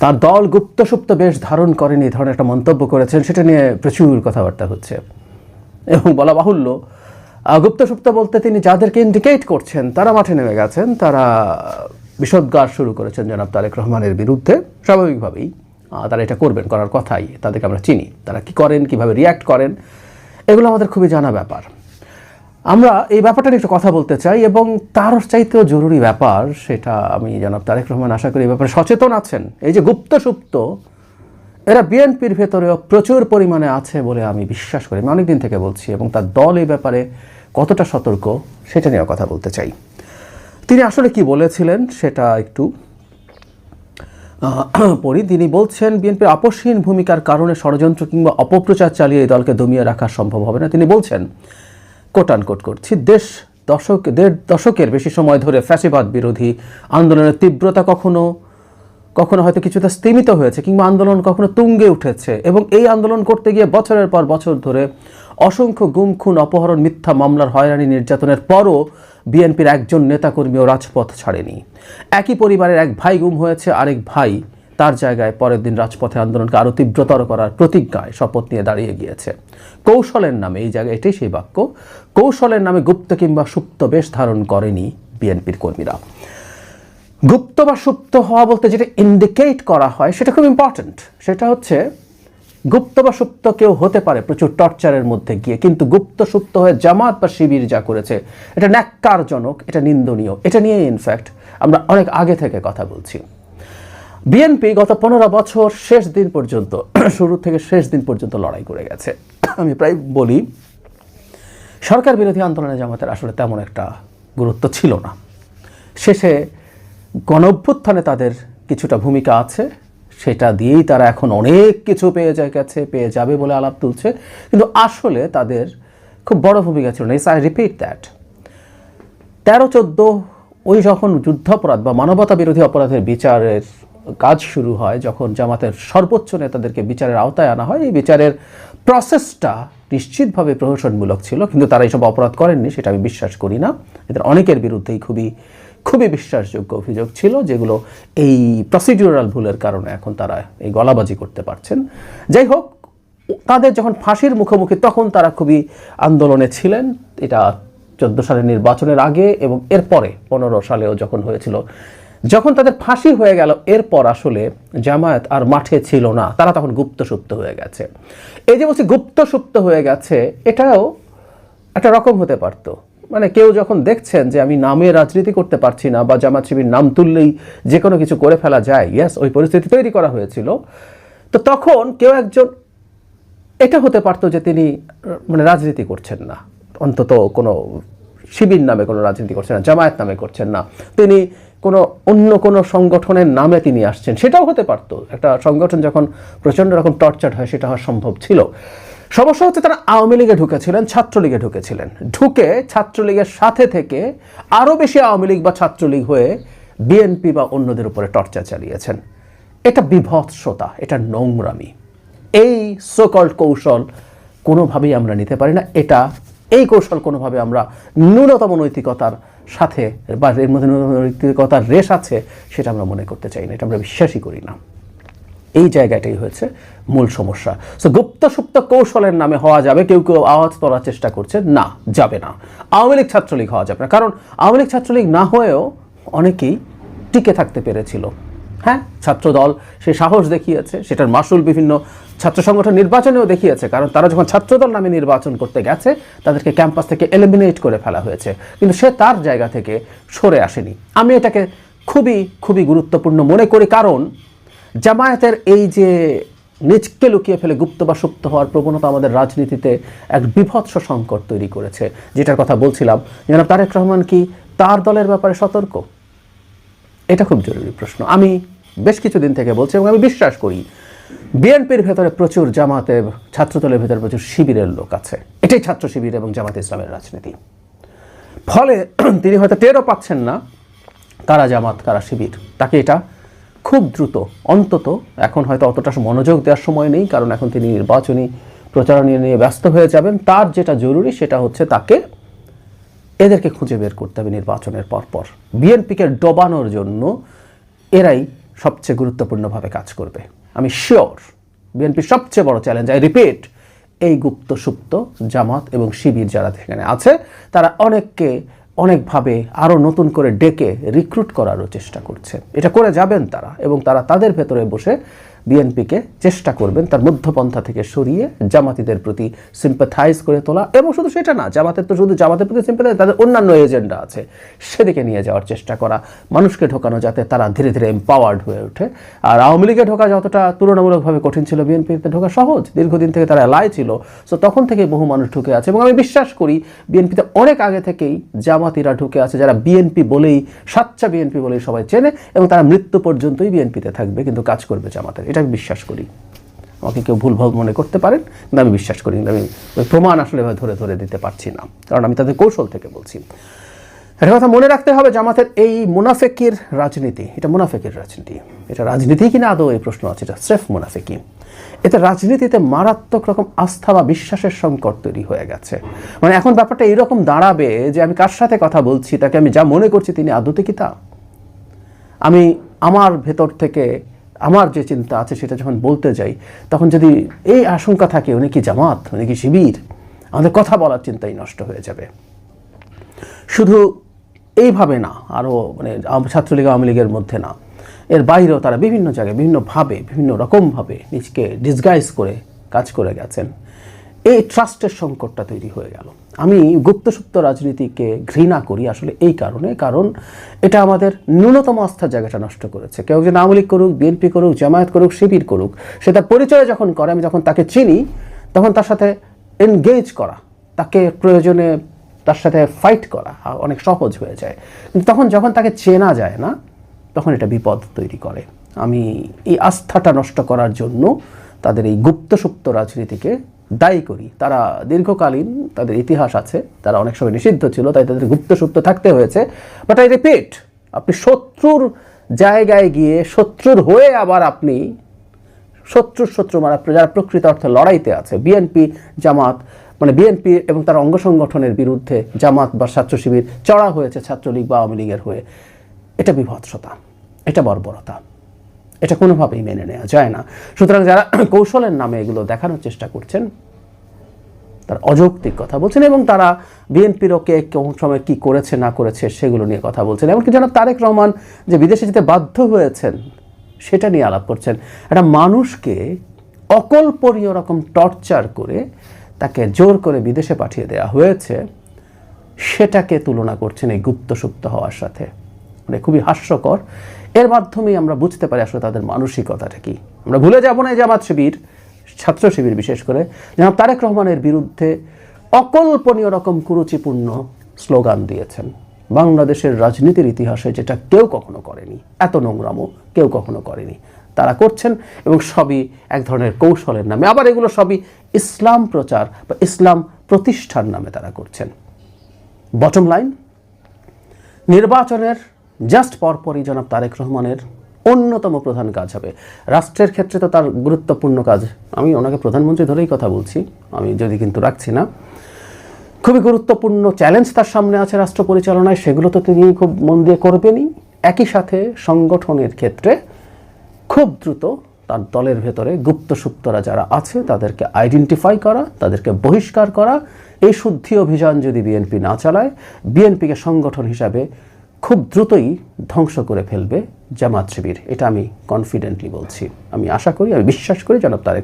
তার দল গুপ্তসুপ্ত বেশ ধারণ করেনি, এই ধরনের একটা মন্তব্য করেছেন। সেটা নিয়ে প্রচুর কথাবার্তা হচ্ছে এবং বলা বাহুল্য, গুপ্তসুপ্ত বলতে তিনি যাদেরকে ইন্ডিকেট করছেন তারা মাঠে নেমে গেছেন, তারা বিষোদ্গার শুরু করেছেন জনাব তারেক রহমানের বিরুদ্ধে। স্বাভাবিকভাবেই তারা এটা করবেন, করার কথাই, তাদেরকে আমরা চিনি। তারা কি করেন, কিভাবে রিয়্যাক্ট করেন, এগুলো আমাদের খুবই জানা ব্যাপার। আমরা এই ব্যাপারটা নিয়ে একটু কথা বলতে চাই এবং তার চাইতেও জরুরি ব্যাপার, সেটা আমি জনাব তারেক রহমান আশা করি এই ব্যাপারে সচেতন আছেন। এই যে গুপ্তসুপ্ত, এরা বিএনপির ভেতরেও প্রচুর পরিমাণে আছে বলে আমি বিশ্বাস করি, আমি অনেকদিন থেকে বলছি, এবং তার দল এই ব্যাপারে কতটা সতর্ক সেটা নিয়েও কথা বলতে চাই। তিনি আসলে কি বলেছিলেন সেটা একটু পড়ি। তিনি বলছেন, বিএনপির আপসহীন ভূমিকার কারণে ষড়যন্ত্র কিংবা অপপ্রচার চালিয়ে এই দলকে দমিয়ে রাখা সম্ভব হবে না। তিনি বলছেন, কোট আনকোট করছি, দেড় দশকের বেশি সময় ধরে ফ্যাসিবাদ বিরোধী আন্দোলনের তীব্রতা কখনো কখনো হয়তো কিছুটা স্তিমিত হয়েছে, কিংবা আন্দোলন কখনো তুঙ্গে উঠেছে, এবং এই আন্দোলন করতে গিয়ে বছরের পর বছর ধরে অসংখ্য গুম, খুন, অপহরণ, মিথ্যা মামলার হয়রানি নির্যাতনের পরও বিএনপির একজন নেতাকর্মীও রাজপথ ছাড়েনি। একই পরিবারের এক ভাই গুম হয়েছে, আরেক ভাই তার জায়গায় পরের দিন রাজপথে আন্দোলনকে আরও তীব্রতর করার প্রতিজ্ঞায় শপথ নিয়ে দাঁড়িয়ে গিয়েছে। কৌশলের নামে, এই জায়গায় এটাই সেই বাক্য, কৌশলের নামে গুপ্ত কিংবা সুপ্ত বেশ ধারণ করেনি বিএনপির কর্মীরা। গুপ্ত বা সুপ্ত হওয়া বলতে যেটা ইন্ডিকেট করা হয় সেটা খুব ইম্পর্ট্যান্ট। সেটা হচ্ছে, গুপ্ত বা সুপ্ত কেউ হতে পারে প্রচুর টর্চারের মধ্যে গিয়ে, কিন্তু গুপ্ত সুপ্ত হয়ে জামাত বা শিবির যা করেছে এটা ন্যাক্কারজনক, এটা নিন্দনীয়। এটা নিয়ে ইনফ্যাক্ট আমরা অনেক আগে থেকে কথা বলছি। বিএনপি গত 15 বছর শেষ দিন পর্যন্ত, শুরু থেকে শেষ দিন পর্যন্ত লড়াই করে গেছে। আমি প্রায় বলি, সরকার বিরোধী আন্দোলনে জামাতের আসলে তেমন একটা গুরুত্ব ছিল না। শেষে গণঅভ্যুত্থানে তাদের কিছুটা ভূমিকা আছে, সেটা দিয়েই তারা এখন অনেক কিছু পেয়ে যাবে বলে আলাপ তুলছে, কিন্তু আসলে তাদের খুব বড় ভূমিকা ছিল না। আই রিপিট দ্যাট, 13-14 ওই যখন যুদ্ধাপরাধ বা মানবতা বিরোধী অপরাধের বিচারের কাজ শুরু হয়, যখন জামাতের সর্বোচ্চ নেতাদেরকে বিচারের আওতায় আনা হয়, এই বিচারের প্রসেসটা নিশ্চিতভাবে প্রহসনমূলক ছিল, কিন্তু তারা এইসব অপরাধ করেননি সেটা আমি বিশ্বাস করি না। এদের অনেকের বিরুদ্ধেই খুবই বিশ্বাসযোগ্য অভিযোগ ছিল, যেগুলো এই প্রসিডিউরাল ভুলের কারণে এখন তারা এই গলাবাজি করতে পারছেন। যাই হোক, তাদের যখন ফাঁসির মুখোমুখি তখন তারা খুবই আন্দোলনে ছিলেন। এটা 14 সালের নির্বাচনের আগে এবং এরপরে 15 সালেও যখন হয়েছিল, যখন তাদের ফাঁসি হয়ে গেল, এরপর আসলে জামায়াত আর মাঠে ছিল না, তারা তখন গুপ্তসুপ্ত হয়ে গেছে। এই যে বলছি গুপ্তসুপ্ত হয়ে গেছে, এটাও একটা রকম হতে পারতো। মানে কেউ যখন দেখছেন যে আমি নামে রাজনীতি করতে পারছি না, বা জামাত শিবির নাম তুললেই যে কোনো কিছু করে ফেলা যায়, ইয়েস, ওই পরিস্থিতি তৈরি করা হয়েছিল, তো তখন কেউ একজন, এটা হতে পারতো যে তিনি মানে রাজনীতি করছেন না, অন্তত কোনো শিবির নামে কোনো রাজনীতি করছেন না, জামায়াত নামে করছেন না, তিনি অন্য কোনো সংগঠনের নামে তিনি আসছেন, সেটাও হতে পারতো। একটা সংগঠন যখন প্রচণ্ড রকম টর্চার হয়, সেটা হওয়া সম্ভব ছিল। সমস্যা হচ্ছে, তারা আওয়ামী লীগে ঢুকেছিলেন, ছাত্রলীগে ঢুকেছিলেন, ঢুকে ছাত্রলীগের সাথে থেকে আরও বেশি আওয়ামী লীগ বা ছাত্রলীগ হয়ে বিএনপি বা অন্যদের উপরে টর্চার চালিয়েছেন। এটা বিভৎসতা, এটা নোংরামি। এই সোকল্ড কৌশল কোনোভাবেই আমরা নিতে পারি না। এই কৌশল কোনোভাবে আমরা ন্যূনতম নৈতিকতার সাথে, বা এর মধ্যে নৈতিকতার রেশ আছে, সেটা আমরা মনে করতে চাই না, এটা আমরা বিশ্বাসই করি না। এই জায়গাটাই হয়েছে মূল সমস্যা। সো গুপ্ত সুপ্ত কৌশলের নামে হওয়া যাবে, কেউ আওয়াজ তোলার চেষ্টা করছে, না, যাবে না। আওয়ামী লীগ ছাত্রলীগ হওয়া যাবে না, কারণ আওয়ামী লীগ ছাত্রলীগ না হয়েও অনেকেই টিকে থাকতে পেরেছিল। হ্যাঁ, ছাত্রদল সে সাহস দেখিয়েছে, সেটার মাসুল বিভিন্ন ছাত্র সংগঠন নির্বাচনেও দেখিয়েছে, কারণ তারা যখন ছাত্রদল নামে নির্বাচন করতে গেছে, তাদেরকে ক্যাম্পাস থেকে এলিমিনেট করে ফেলা হয়েছে, কিন্তু সে তার জায়গা থেকে সরে আসেনি। আমি এটাকে খুবই গুরুত্বপূর্ণ মনে করি, কারণ জামায়াতের এই যে নিজকে লুকিয়ে ফেলে গুপ্ত বা সুপ্ত হওয়ার প্রবণতা আমাদের রাজনীতিতে এক বিভৎস সংকট তৈরি করেছে। যেটার কথা বলছিলাম, জনাব তারেক রহমান কি তার দলের ব্যাপারে সতর্ক? এটা খুব জরুরি প্রশ্ন। আমি বেশ কিছুদিন থেকে বলছি, এবং আমি বিশ্বাস করি বিএনপির ভেতরে প্রচুর, জামাতের ছাত্রদলের ভেতরে প্রচুর শিবিরের লোক আছে। এটাই ছাত্র শিবির এবং জামাতে ইসলামের রাজনীতি। ফলে তিনি হয়তো টেরও পাচ্ছেন না কারা জামাত কারা শিবির। তাকে এটা খুব দ্রুত, অন্তত এখন হয়তো অতটা মনোযোগ দেওয়ার সময় নেই, কারণ এখন তিনি নির্বাচনী প্রচারণা নিয়ে ব্যস্ত হয়ে যাবেন। তার যেটা জরুরি সেটা হচ্ছে তাকে এদেরকে খুঁজে বের করতে হবে নির্বাচনের পরপর। বিএনপিকে ডোবানোর জন্য এরাই সবচেয়ে গুরুত্বপূর্ণভাবে কাজ করবে। আমি শিওর বিএনপির সবচেয়ে বড় চ্যালেঞ্জ, আই রিপিট, এই গুপ্ত সুপ্ত জামাত এবং শিবির যারা সেখানে আছে তারা অনেককে অনেকভাবে আরও নতুন করে ডেকে রিক্রুট করারও চেষ্টা করছে। এটা করে যাবেন তারা, এবং তারা তাদের ভেতরে বসে বিএনপিকে চেষ্টা করবেন তার মধ্যপন্থা থেকে সরিয়ে জামাতিদের প্রতি সিম্পাথাইজ করে তোলা, এবং শুধু সেটা না, জামাতের তো শুধু জামাতের প্রতি সিম্পাথাইজ, তাদের অন্যান্য এজেন্ডা আছে সেদিকে নিয়ে যাওয়ার চেষ্টা করা, মানুষকে ঢোকানো যাতে তারা ধীরে ধীরে এম্পাওয়ার্ড হয়ে ওঠে। আর আওয়ামী লীগে ঢোকা যতটা তুলনামূলকভাবে কঠিন ছিল, বিএনপিতে ঢোকা সহজ, দীর্ঘদিন থেকে তারা এলাই ছিল। সো তখন থেকে বহু মানুষ ঢুকে আছে, এবং আমি বিশ্বাস করি বিএনপিতে অনেক আগে থেকেই জামাতিরা ঢুকে আছে, যারা বিএনপি বলেই, সাচ্চা বিএনপি বলেই সবাই চেনে, এবং তারা মৃত্যু পর্যন্তই বিএনপিতে থাকবে, কিন্তু কাজ করবে জামাতের, এটা আমি বিশ্বাস করি। আমাকে কেউ ভুলভাল মনে করতে পারেন, কিন্তু আমি বিশ্বাস করি, কিন্তু আমি প্রমাণ আসলে ধরে ধরে দিতে পারছি না, কারণ আমি তাদের কৌশল থেকে বলছি। একটা কথা মনে রাখতে হবে, জামাতের এই মুনাফেকির রাজনীতি, এটা মুনাফেকির রাজনীতি, এটা রাজনীতি কিনা আদৌ এই প্রশ্ন আছে, এটা স্রেফ মুনাফেকি। এতে রাজনীতিতে মারাত্মক রকম আস্থা বা বিশ্বাসের সংকট তৈরি হয়ে গেছে। মানে এখন ব্যাপারটা এইরকম দাঁড়াবে যে আমি কার সাথে কথা বলছি, তাকে আমি যা মনে করছি তিনি আদতে কি তা, আমি আমার ভেতর থেকে আমার যে চিন্তা আছে সেটা যখন বলতে যাই, তখন যদি এই আশঙ্কা থাকে উনি কি জামাত, উনি কি শিবির, আমাদের কথা বলার চিন্তাই নষ্ট হয়ে যাবে। শুধু এইভাবে না, আরও মানে ছাত্রলীগ আওয়ামী লীগের মধ্যে না, এর বাইরেও তারা বিভিন্ন জায়গায় বিভিন্নভাবে বিভিন্ন রকমভাবে নিজকে ডিসগাইজ করে কাজ করে গেছেন। এই ট্রাস্টের সংকটটা তৈরি হয়ে গেল। আমি গুপ্তসুপ্ত রাজনীতিকে ঘৃণা করি আসলে এই কারণে, কারণ এটা আমাদের ন্যূনতম আস্থার জায়গাটা নষ্ট করেছে। কেউ যেন আওয়ামী লীগ করুক, বিএনপি করুক, জামায়াত করুক, শিবির করুক, সে তার পরিচয় যখন করে, আমি যখন তাকে চিনি তখন তার সাথে এনগেজ করা, তাকে প্রয়োজনে তার সাথে ফাইট করা অনেক সহজ হয়ে যায়। কিন্তু তখন যখন তাকে চেনা যায় না, তখন এটা বিপদ তৈরি করে। আমি এই আস্থাটা নষ্ট করার জন্য তাদের এই গুপ্তসুপ্ত রাজনীতিকে দায়ী করি। তারা দীর্ঘকালীন তাদের ইতিহাস আছে, তারা অনেক সময় নিষিদ্ধ ছিল, তাই তাদের গুপ্তসুপ্ত থাকতে হয়েছে। বাট আই রিপিট, আপনি শত্রুর জায়গায় গিয়ে শত্রুর হয়ে আবার আপনি শত্রু মারা, যারা প্রকৃত অর্থে লড়াইতে আছে, বিএনপি জামাত, মানে বিএনপি এবং তার অঙ্গ সংগঠনের বিরুদ্ধে জামাত বা ছাত্র শিবির চড়া হয়েছে ছাত্রলীগ বা আওয়ামী লীগের হয়ে, এটা বিভৎসতা, এটা বর্বরতা, এটা কোনোভাবেই মেনে নেওয়া যায় না। সুতরাং যারা কৌশলের নামে এগুলো দেখানোর চেষ্টা করছেন, তারা অযৌক্তিক কথা বলছেন, এবং তারা বিএনপিরও কে কোন সময় কী করেছে না করেছে সেগুলো নিয়ে কথা বলছেন। এমনকি জনাব তারেক রহমান যে বিদেশে যেতে বাধ্য হয়েছেন সেটা নিয়ে আলাপ করছেন। একটা মানুষকে অকল্পনীয় রকম টর্চার করে তাকে জোর করে বিদেশে পাঠিয়ে দেওয়া হয়েছে, সেটাকে তুলনা করছেন এই গুপ্তসুপ্ত হওয়ার সাথে। মানে খুবই হাস্যকর। এর মাধ্যমেই আমরা বুঝতে পারি আসলে তাদের মানসিকতাটা কি। আমরা ভুলে যাব না জামাত শিবির, ছাত্র শিবির বিশেষ করে জনাব তারেক রহমানের বিরুদ্ধে অকল্পনীয় রকম কুরুচিপূর্ণ স্লোগান দিয়েছেন। বাংলাদেশের রাজনীতির ইতিহাসে যেটা কেউ কখনো করেনি, এত নোংরামো কেউ কখনো করেনি, তারা করছেন, এবং সবই এক ধরনের কৌশলের নামে। আবার এগুলো সবই ইসলাম প্রচার বা ইসলাম প্রতিষ্ঠার নামে তারা করছেন। বটম লাইন, নির্বাচনের জাস্ট পরপরই জনাব তারেক রহমানের অন্যতম প্রধান কাজ হবে, রাষ্ট্রের ক্ষেত্রে তো তার গুরুত্বপূর্ণ কাজ, আমি ওনাকে প্রধানমন্ত্রী ধরেই কথা বলছি, আমি যদি কিন্তু রাখছি না, খুবই গুরুত্বপূর্ণ চ্যালেঞ্জ তার সামনে আছে রাষ্ট্র পরিচালনায়, সেগুলো তো তিনি খুব মন দিয়ে করবেনই। একই সাথে সংগঠনের ক্ষেত্রে খুব দ্রুত তার দলের ভেতরে গুপ্তসুপ্তরা যারা আছে তাদেরকে আইডেন্টিফাই করা, তাদেরকে বহিষ্কার করা। এই শুদ্ধি অভিযান যদি বিএনপি না চালায়, বিএনপিকে সংগঠন হিসাবে খুব দ্রুতই ধ্বংস করে ফেলবে জামাত শিবির। এটা আমি কনফিডেন্টলি বলছি। আমি আশা করি, আমি বিশ্বাস করি জনাব তারেক